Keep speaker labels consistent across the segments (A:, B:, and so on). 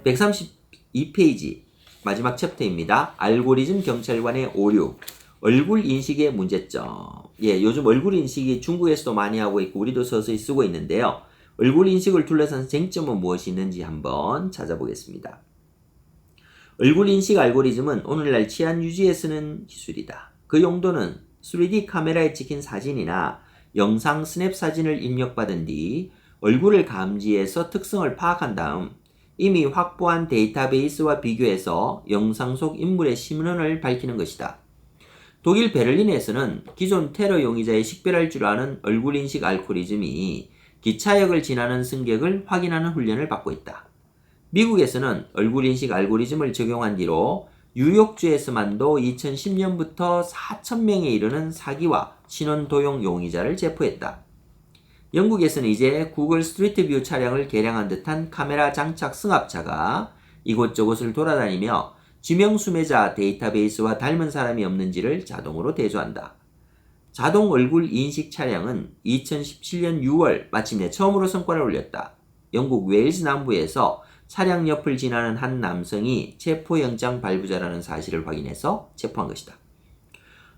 A: 132페이지 마지막 챕터입니다. 알고리즘 경찰관의 오류, 얼굴 인식의 문제점. 예, 요즘 얼굴 인식이 중국에서도 많이 하고 있고 우리도 서서히 쓰고 있는데요. 얼굴 인식을 둘러싼 쟁점은 무엇이 있는지 한번 찾아보겠습니다. 얼굴 인식 알고리즘은 오늘날 치안 유지에 쓰는 기술이다. 그 용도는 3D 카메라에 찍힌 사진이나 영상 스냅 사진을 입력받은 뒤 얼굴을 감지해서 특성을 파악한 다음 이미 확보한 데이터베이스와 비교해서 영상 속 인물의 신원을 밝히는 것이다. 독일 베를린에서는 기존 테러 용의자의 식별할 줄 아는 얼굴 인식 알고리즘이 기차역을 지나는 승객을 확인하는 훈련을 받고 있다. 미국에서는 얼굴 인식 알고리즘을 적용한 뒤로 뉴욕주에서만도 2010년부터 4,000명에 이르는 사기와 신원 도용 용의자를 체포했다. 영국에서는 이제 구글 스트리트 뷰 차량을 개량한 듯한 카메라 장착 승합차가 이곳저곳을 돌아다니며 지명 수매자 데이터베이스와 닮은 사람이 없는지를 자동으로 대조한다. 자동 얼굴 인식 차량은 2017년 6월 마침내 처음으로 성과를 올렸다. 영국 웨일즈 남부에서 차량 옆을 지나는 한 남성이 체포영장 발부자라는 사실을 확인해서 체포한 것이다.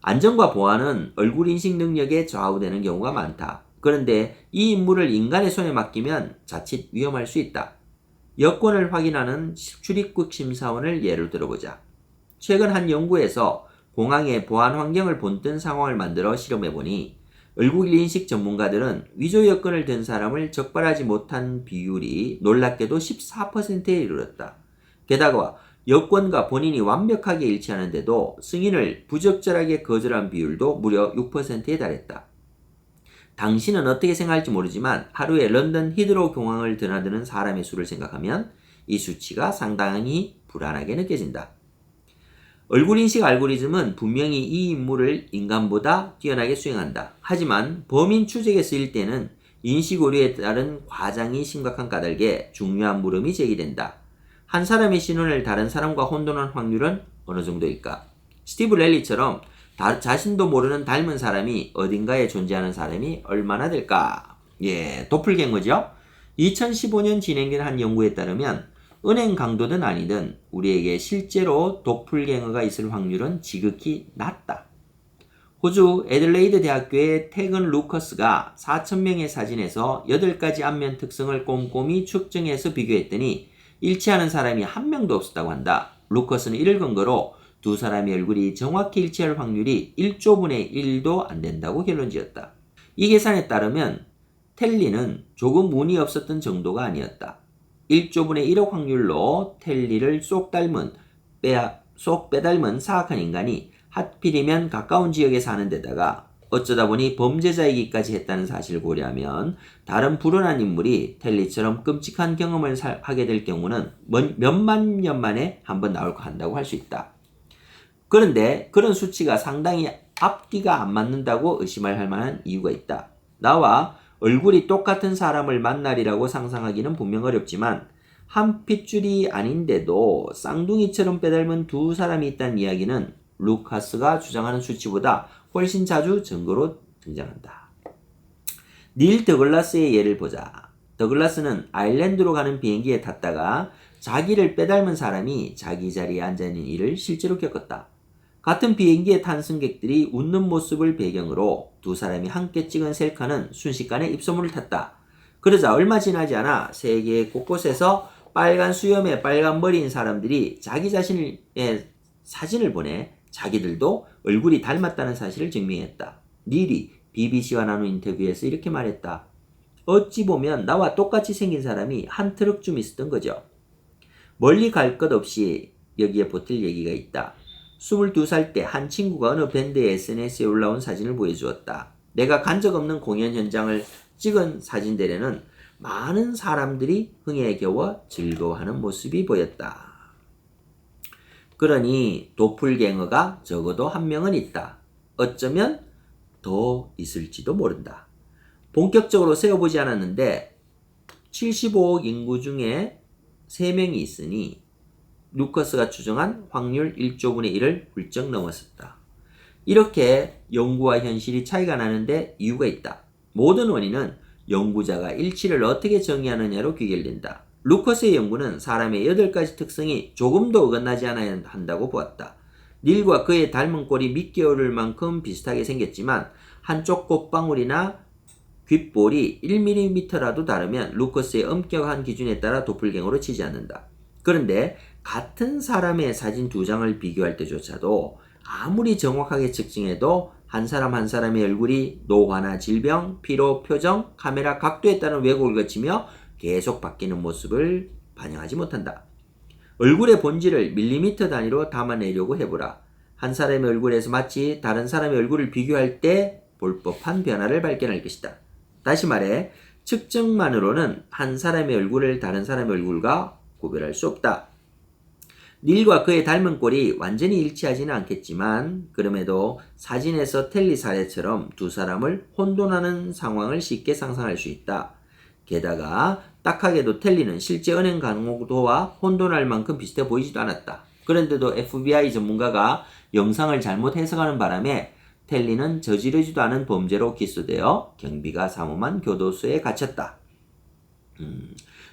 A: 안전과 보안은 얼굴 인식 능력에 좌우되는 경우가 많다. 그런데 이 임무를 인간의 손에 맡기면 자칫 위험할 수 있다. 여권을 확인하는 출입국 심사원을 예를 들어보자. 최근 한 연구에서 공항의 보안 환경을 본뜬 상황을 만들어 실험해보니 얼굴 인식 전문가들은 위조 여권을 든 사람을 적발하지 못한 비율이 놀랍게도 14%에 이르렀다. 게다가 여권과 본인이 완벽하게 일치하는데도 승인을 부적절하게 거절한 비율도 무려 6%에 달했다. 당신은 어떻게 생각할지 모르지만 하루에 런던 히드로 공항을 드나드는 사람의 수를 생각하면 이 수치가 상당히 불안하게 느껴진다. 얼굴 인식 알고리즘은 분명히 이 임무를 인간보다 뛰어나게 수행한다. 하지만 범인 추적에 쓰일 때는 인식 오류에 따른 과장이 심각한 까닭에 중요한 물음이 제기된다. 한 사람의 신원을 다른 사람과 혼돈한 확률은 어느 정도일까? 스티브 랠리처럼 자신도 모르는 닮은 사람이 어딘가에 존재하는 사람이 얼마나 될까? 예, 도플갱어죠. 2015년 진행된 한 연구에 따르면 은행 강도든 아니든 우리에게 실제로 도플갱어가 있을 확률은 지극히 낮다. 호주 애들레이드 대학교의 태근 루커스가 4,000명의 사진에서 8가지 안면 특성을 꼼꼼히 측정해서 비교했더니 일치하는 사람이 한 명도 없었다고 한다. 루커스는 이를 근거로 두 사람의 얼굴이 정확히 일치할 확률이 1조분의 1도 안 된다고 결론지었다. 이 계산에 따르면 텔리는 조금 운이 없었던 정도가 아니었다. 1조분의 1억 확률로 텔리를 쏙 빼닮은 사악한 인간이 하필이면 가까운 지역에 사는 데다가 어쩌다 보니 범죄자이기까지 했다는 사실을 고려하면 다른 불운한 인물이 텔리처럼 끔찍한 경험을 하게 될 경우는 몇만 년 만에 한번 나올 거 한다고 할 수 있다. 그런데 그런 수치가 상당히 앞뒤가 안 맞는다고 의심할 만한 이유가 있다. 나와 얼굴이 똑같은 사람을 만나리라고 상상하기는 분명 어렵지만 한 핏줄이 아닌데도 쌍둥이처럼 빼닮은 두 사람이 있다는 이야기는 루카스가 주장하는 수치보다 훨씬 자주 증거로 등장한다. 닐 더글라스의 예를 보자. 더글라스는 아일랜드로 가는 비행기에 탔다가 자기를 빼닮은 사람이 자기 자리에 앉아있는 일을 실제로 겪었다. 같은 비행기에 탄 승객들이 웃는 모습을 배경으로 두 사람이 함께 찍은 셀카는 순식간에 입소문을 탔다. 그러자 얼마 지나지 않아 세계 곳곳에서 빨간 수염에 빨간 머리인 사람들이 자기 자신의 사진을 보내 자기들도 얼굴이 닮았다는 사실을 증명했다. 닐이 BBC와 나눈 인터뷰에서 이렇게 말했다. 어찌 보면 나와 똑같이 생긴 사람이 한 트럭쯤 있었던 거죠. 멀리 갈 것 없이 여기에 보탤 얘기가 있다. 22살 때 한 친구가 어느 밴드의 SNS에 올라온 사진을 보여주었다. 내가 간 적 없는 공연 현장을 찍은 사진들에는 많은 사람들이 흥에 겨워 즐거워하는 모습이 보였다. 그러니 도플갱어가 적어도 한 명은 있다. 어쩌면 더 있을지도 모른다. 본격적으로 세어보지 않았는데 75억 인구 중에 3명이 있으니 루커스가 추정한 확률 1조분의 1을 훌쩍 넘었었다. 이렇게 연구와 현실이 차이가 나는데 이유가 있다. 모든 원인은 연구자가 일치를 어떻게 정의하느냐로 귀결된다. 루커스의 연구는 사람의 8가지 특성이 조금도 어긋나지 않아야 한다고 보았다. 닐과 그의 닮은 꼴이 믿기 어려울 만큼 비슷하게 생겼지만 한쪽 꽃방울이나 귓볼이 1mm라도 다르면 루커스의 엄격한 기준에 따라 도플갱어로 치지 않는다. 그런데 같은 사람의 사진 2장을 비교할 때조차도 아무리 정확하게 측정해도 한 사람 한 사람의 얼굴이 노화나 질병, 피로, 표정, 카메라 각도에 따른 왜곡을 거치며 계속 바뀌는 모습을 반영하지 못한다. 얼굴의 본질을 밀리미터 단위로 담아내려고 해보라. 한 사람의 얼굴에서 마치 다른 사람의 얼굴을 비교할 때 볼 법한 변화를 발견할 것이다. 다시 말해 측정만으로는 한 사람의 얼굴을 다른 사람의 얼굴과 구별할 수 없다. 닐과 그의 닮은 꼴이 완전히 일치하지는 않겠지만 그럼에도 사진에서 텔리 사례처럼 두 사람을 혼돈하는 상황을 쉽게 상상할 수 있다. 게다가 딱하게도 텔리는 실제 은행 강도와 혼돈할 만큼 비슷해 보이지도 않았다. 그런데도 FBI 전문가가 영상을 잘못 해석하는 바람에 텔리는 저지르지도 않은 범죄로 기소되어 경비가 삼엄한 교도소에 갇혔다.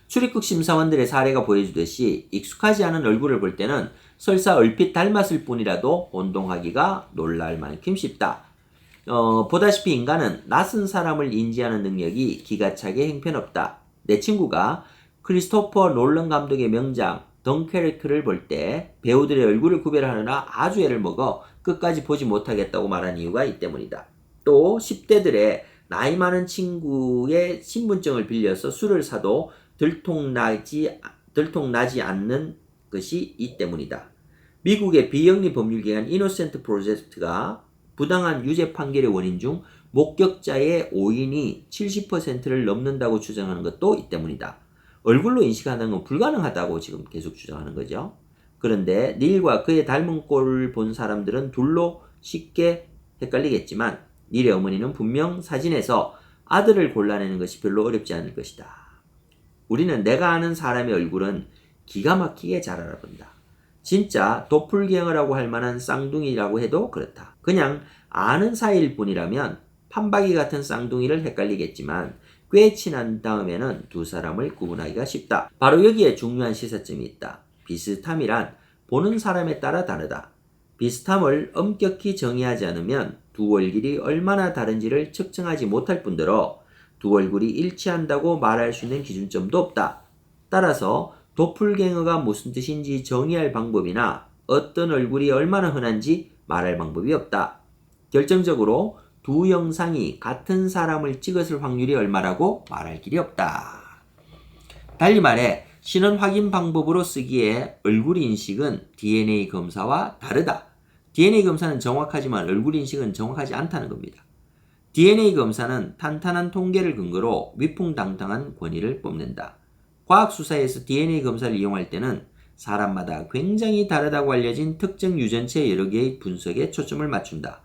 A: 출입국 심사원들의 사례가 보여주듯이 익숙하지 않은 얼굴을 볼 때는 설사 얼핏 닮았을 뿐이라도 혼동하기가 놀랄 만큼 쉽다. 보다시피 인간은 낯선 사람을 인지하는 능력이 기가 차게 형편없다. 내 친구가 크리스토퍼 롤런 감독의 명장 덩케르크를 볼 때 배우들의 얼굴을 구별하느라 아주 애를 먹어 끝까지 보지 못하겠다고 말한 이유가 이 때문이다. 또 10대들의 나이 많은 친구의 신분증을 빌려서 술을 사도 들통나지 않는 것이 이 때문이다. 미국의 비영리 법률기관 이노센트 프로젝트가 부당한 유죄 판결의 원인 중 목격자의 5인이 70%를 넘는다고 주장하는 것도 이 때문이다. 얼굴로 인식하는 건 불가능하다고 지금 계속 주장하는 거죠. 그런데 닐과 그의 닮은 꼴을 본 사람들은 둘로 쉽게 헷갈리겠지만 닐의 어머니는 분명 사진에서 아들을 골라내는 것이 별로 어렵지 않을 것이다. 우리는 내가 아는 사람의 얼굴은 기가 막히게 잘 알아본다. 진짜 도플갱어라고 할 만한 쌍둥이라고 해도 그렇다. 그냥 아는 사이일 뿐이라면 판박이 같은 쌍둥이를 헷갈리겠지만 꽤 친한 다음에는 두 사람을 구분하기가 쉽다. 바로 여기에 중요한 시사점이 있다. 비슷함이란 보는 사람에 따라 다르다. 비슷함을 엄격히 정의하지 않으면 두 얼굴이 얼마나 다른지를 측정하지 못할 뿐더러 두 얼굴이 일치한다고 말할 수 있는 기준점도 없다. 따라서 도플갱어가 무슨 뜻인지 정의할 방법이나 어떤 얼굴이 얼마나 흔한지 말할 방법이 없다. 결정적으로 두 영상이 같은 사람을 찍었을 확률이 얼마라고 말할 길이 없다. 달리 말해 신원 확인 방법으로 쓰기에 얼굴 인식은 DNA 검사와 다르다. DNA 검사는 정확하지만 얼굴 인식은 정확하지 않다는 겁니다. DNA 검사는 탄탄한 통계를 근거로 위풍당당한 권위를 뽐낸다. 과학수사에서 DNA 검사를 이용할 때는 사람마다 굉장히 다르다고 알려진 특정 유전체 여러 개의 분석에 초점을 맞춘다.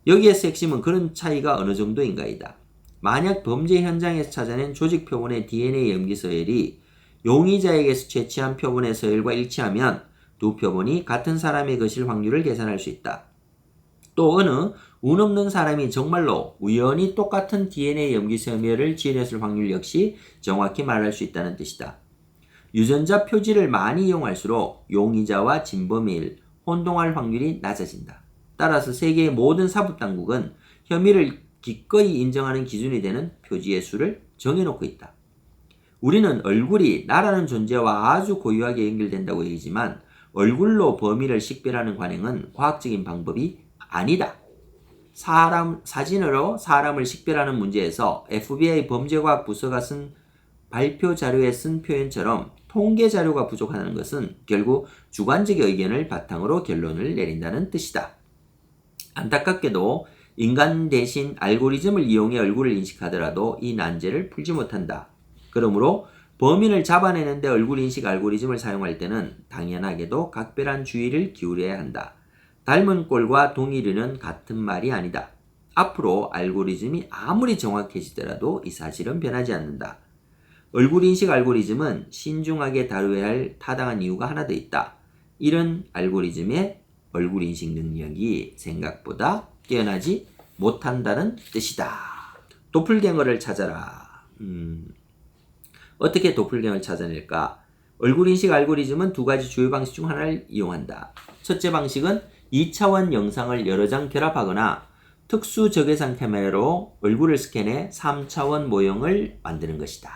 A: 여기에서 핵심은 그런 차이가 어느 정도인가이다. 만약 범죄 현장에서 찾아낸 조직 표본의 DNA 염기 서열이 용의자에게서 채취한 표본의 서열과 일치하면 두 표본이 같은 사람의 것일 확률을 계산할 수 있다. 또 어느 운 없는 사람이 정말로 우연히 똑같은 DNA 염기 서열을 지어냈을 확률 역시 정확히 말할 수 있다는 뜻이다. 유전자 표지를 많이 이용할수록 용의자와 진범일, 혼동할 확률이 낮아진다. 따라서 세계의 모든 사법당국은 혐의를 기꺼이 인정하는 기준이 되는 표지의 수를 정해놓고 있다. 우리는 얼굴이 나라는 존재와 아주 고유하게 연결된다고 얘기지만 얼굴로 범인을 식별하는 관행은 과학적인 방법이 아니다. 사진으로 사람을 식별하는 문제에서 FBI 범죄과학 부서가 쓴 발표 자료에 쓴 표현처럼 통계 자료가 부족하다는 것은 결국 주관적인 의견을 바탕으로 결론을 내린다는 뜻이다. 안타깝게도 인간 대신 알고리즘을 이용해 얼굴을 인식하더라도 이 난제를 풀지 못한다. 그러므로 범인을 잡아내는데 얼굴 인식 알고리즘을 사용할 때는 당연하게도 각별한 주의를 기울여야 한다. 닮은 꼴과 동일이는 같은 말이 아니다. 앞으로 알고리즘이 아무리 정확해지더라도 이 사실은 변하지 않는다. 얼굴 인식 알고리즘은 신중하게 다루어야 할 타당한 이유가 하나 더 있다. 이런 알고리즘의 얼굴 인식 능력이 생각보다 뛰어나지 못한다는 뜻이다. 도플갱어를 찾아라. 어떻게 도플갱어를 찾아낼까? 얼굴 인식 알고리즘은 두 가지 주요 방식 중 하나를 이용한다. 첫째 방식은 2차원 영상을 여러 장 결합하거나 특수 적외선 카메라로 얼굴을 스캔해 3차원 모형을 만드는 것이다.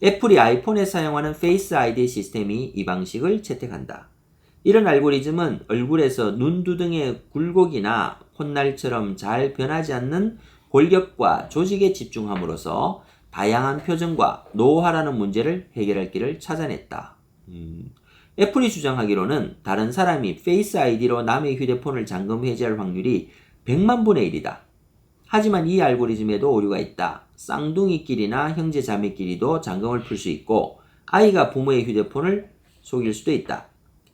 A: 애플이 아이폰에 사용하는 페이스 아이디 시스템이 이 방식을 채택한다. 이런 알고리즘은 얼굴에서 눈두덩이의 굴곡이나 콧날처럼 잘 변하지 않는 골격과 조직에 집중함으로써 다양한 표정과 노화라는 문제를 해결할 길을 찾아냈다. 애플이 주장하기로는 다른 사람이 페이스 아이디로 남의 휴대폰을 잠금 해제할 확률이 100만 분의 1이다. 하지만 이 알고리즘에도 오류가 있다. 쌍둥이끼리나 형제 자매끼리도 잠금을 풀 수 있고 아이가 부모의 휴대폰을 속일 수도 있다.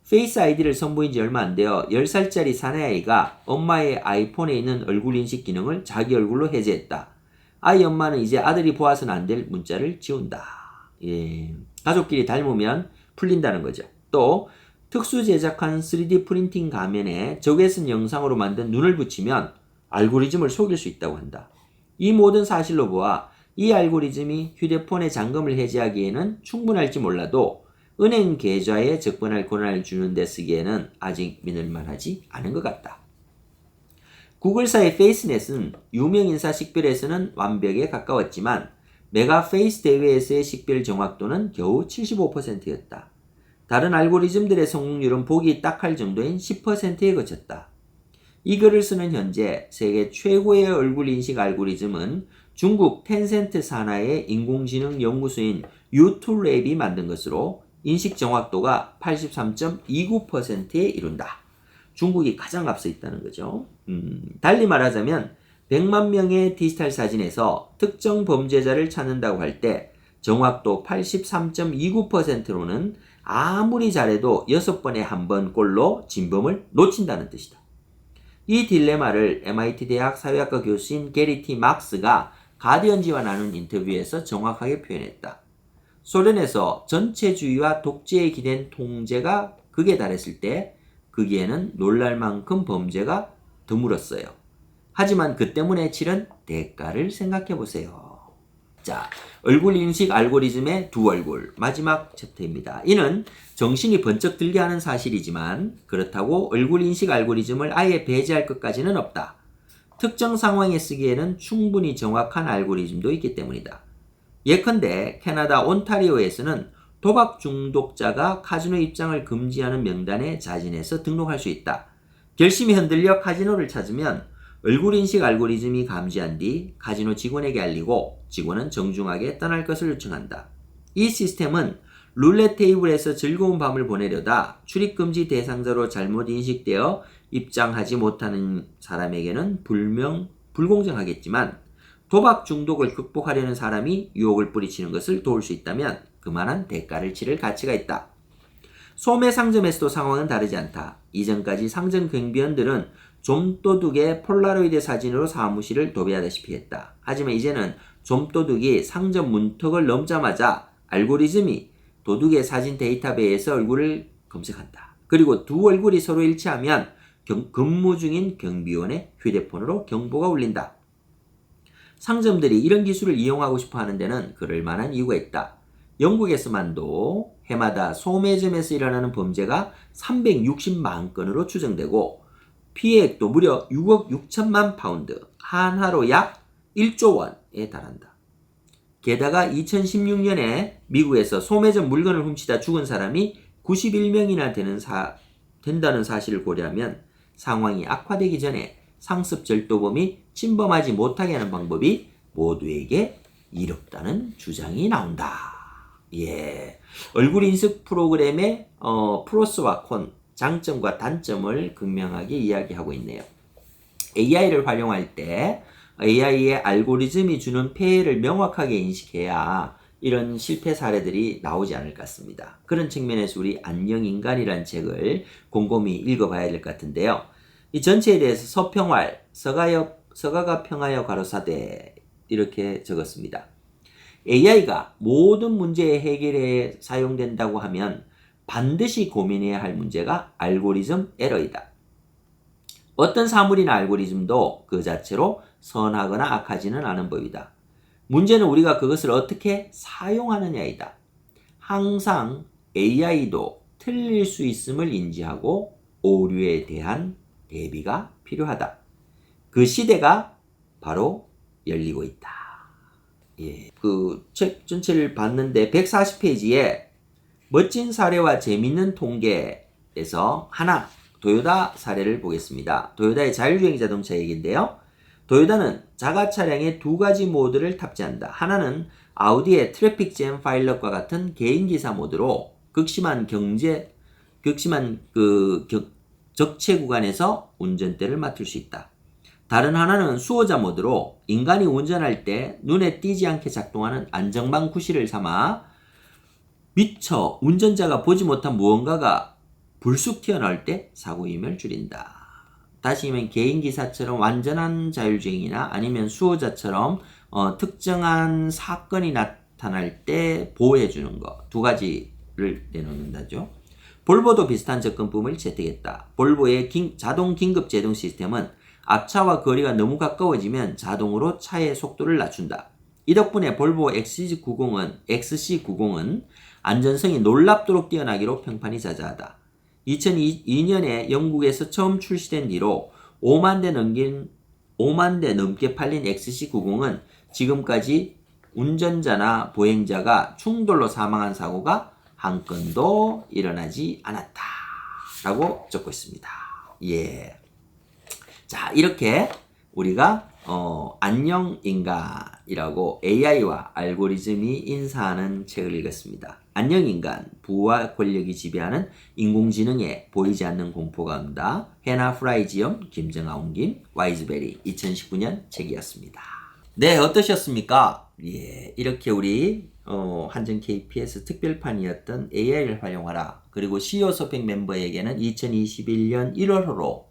A: 페이스 아이디를 선보인 지 얼마 안 되어 10살짜리 사내아이가 엄마의 아이폰에 있는 얼굴 인식 기능을 자기 얼굴로 해제했다. 아이 엄마는 이제 아들이 보아서는 안 될 문자를 지운다. 예. 가족끼리 닮으면 풀린다는 거죠. 또 특수 제작한 3D 프린팅 가면에 적외선 영상으로 만든 눈을 붙이면 알고리즘을 속일 수 있다고 한다. 이 모든 사실로 보아 이 알고리즘이 휴대폰의 잠금을 해제하기에는 충분할지 몰라도 은행 계좌에 접근할 권한을 주는 데 쓰기에는 아직 믿을만하지 않은 것 같다. 구글사의 페이스넷은 유명 인사 식별에서는 완벽에 가까웠지만 메가 페이스 대회에서의 식별 정확도는 겨우 75%였다. 다른 알고리즘들의 성공률은 보기 딱할 정도인 10%에 그쳤다. 이 글을 쓰는 현재 세계 최고의 얼굴 인식 알고리즘은 중국 텐센트 산하의 인공지능 연구소인 유툴랩이 만든 것으로 인식 정확도가 83.29%에 이른다. 중국이 가장 앞서 있다는 거죠. 달리 말하자면 100만 명의 디지털 사진에서 특정 범죄자를 찾는다고 할 때 정확도 83.29%로는 아무리 잘해도 6번에 한 번 꼴로 진범을 놓친다는 뜻이다. 이 딜레마를 MIT 대학 사회학과 교수인 게리 T. 막스가 가디언지와 나눈 인터뷰에서 정확하게 표현했다. 소련에서 전체주의와 독재에 기댄 통제가 극에 달했을 때 거기에는 놀랄 만큼 범죄가 드물었어요. 하지만 그 때문에 치른 대가를 생각해 보세요. 자, 얼굴 인식 알고리즘의 두 얼굴, 마지막 챕터입니다. 이는 정신이 번쩍 들게 하는 사실이지만 그렇다고 얼굴 인식 알고리즘을 아예 배제할 것까지는 없다. 특정 상황에 쓰기에는 충분히 정확한 알고리즘도 있기 때문이다. 예컨대 캐나다 온타리오에서는 도박 중독자가 카지노 입장을 금지하는 명단에 자진해서 등록할 수 있다. 결심이 흔들려 카지노를 찾으면 얼굴 인식 알고리즘이 감지한 뒤 카지노 직원에게 알리고 직원은 정중하게 떠날 것을 요청한다. 이 시스템은 룰렛 테이블에서 즐거운 밤을 보내려다 출입금지 대상자로 잘못 인식되어 입장하지 못하는 사람에게는 불공정하겠지만 도박 중독을 극복하려는 사람이 유혹을 뿌리치는 것을 도울 수 있다면 그만한 대가를 치를 가치가 있다. 소매 상점에서도 상황은 다르지 않다. 이전까지 상점 경비원들은 좀도둑의 폴라로이드 사진으로 사무실을 도배하다시피 했다. 하지만 이제는 좀도둑이 상점 문턱을 넘자마자 알고리즘이 도둑의 사진 데이터베이스에서 얼굴을 검색한다. 그리고 두 얼굴이 서로 일치하면 근무 중인 경비원의 휴대폰으로 경보가 울린다. 상점들이 이런 기술을 이용하고 싶어 하는 데는 그럴 만한 이유가 있다. 영국에서만도 해마다 소매점에서 일어나는 범죄가 360만 건으로 추정되고 피해액도 무려 6억 6천만 파운드, 한화로 약 1조 원에 달한다. 게다가 2016년에 미국에서 소매점 물건을 훔치다 죽은 사람이 91명이나 된다는 사실을 고려하면 상황이 악화되기 전에 상습 절도범이 침범하지 못하게 하는 방법이 모두에게 이롭다는 주장이 나온다. 예, 얼굴 인식 프로그램의 프로스와 콘, 장점과 단점을 극명하게 이야기하고 있네요. AI를 활용할 때 AI의 알고리즘이 주는 폐해를 명확하게 인식해야 이런 실패 사례들이 나오지 않을 것 같습니다. 그런 측면에서 우리 안녕인간이라는 책을 곰곰이 읽어봐야 될 것 같은데요. 이 전체에 대해서 서평활, 서가가 평하여 가로사대 이렇게 적었습니다. AI가 모든 문제의 해결에 사용된다고 하면 반드시 고민해야 할 문제가 알고리즘 에러이다. 어떤 사물이나 알고리즘도 그 자체로 선하거나 악하지는 않은 법이다. 문제는 우리가 그것을 어떻게 사용하느냐이다. 항상 AI도 틀릴 수 있음을 인지하고 오류에 대한 대비가 필요하다. 그 시대가 바로 열리고 있다. 예, 그 책 전체를 봤는데 140페이지에 멋진 사례와 재밌는 통계에서 하나, 도요타 사례를 보겠습니다. 도요타의 자율주행 자동차 얘기인데요. 도요타는 자가 차량에 두 가지 모드를 탑재한다. 하나는 아우디의 트래픽 잼 파일럿과 같은 개인기사 모드로 극심한 적체 구간에서 운전대를 맡을 수 있다. 다른 하나는 수호자 모드로 인간이 운전할 때 눈에 띄지 않게 작동하는 안전망 구실을 삼아 미처 운전자가 보지 못한 무언가가 불쑥 튀어나올 때 사고 위험을 줄인다. 다시 하면 개인기사처럼 완전한 자율주행이나 아니면 수호자처럼 특정한 사건이 나타날 때 보호해주는 거 두 가지를 내놓는다죠. 볼보도 비슷한 접근법을 채택했다. 볼보의 자동 긴급 제동 시스템은 앞차와 거리가 너무 가까워지면 자동으로 차의 속도를 낮춘다. 이 덕분에 볼보 XC90은 안전성이 놀랍도록 뛰어나기로 평판이 자자하다. 2002년에 영국에서 처음 출시된 뒤로 5만 대 넘게 팔린 XC90은 지금까지 운전자나 보행자가 충돌로 사망한 사고가 한 건도 일어나지 않았다. 라고 적고 있습니다. 예. 자, 이렇게 우리가 안녕 인간이라고 AI와 알고리즘이 인사하는 책을 읽었습니다. 안녕 인간, 부와 권력이 지배하는 인공지능에 보이지 않는 공포가 온다. 헤나 프라이지엄, 김정아 옹김, 와이즈베리 2019년 책이었습니다. 네, 어떠셨습니까? 예, 이렇게 우리 한전 KPS 특별판이었던 AI를 활용하라. 그리고 CEO 소핑 멤버에게는 2021년 1월호로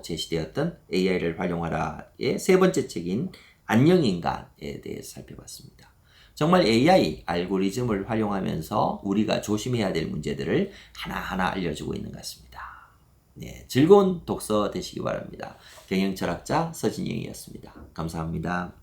A: 제시되었던 AI를 활용하라의 세 번째 책인 안녕인간에 대해서 살펴봤습니다. 정말 AI 알고리즘을 활용하면서 우리가 조심해야 될 문제들을 하나하나 알려주고 있는 것 같습니다. 네, 즐거운 독서 되시기 바랍니다. 경영철학자 서진영이었습니다. 감사합니다.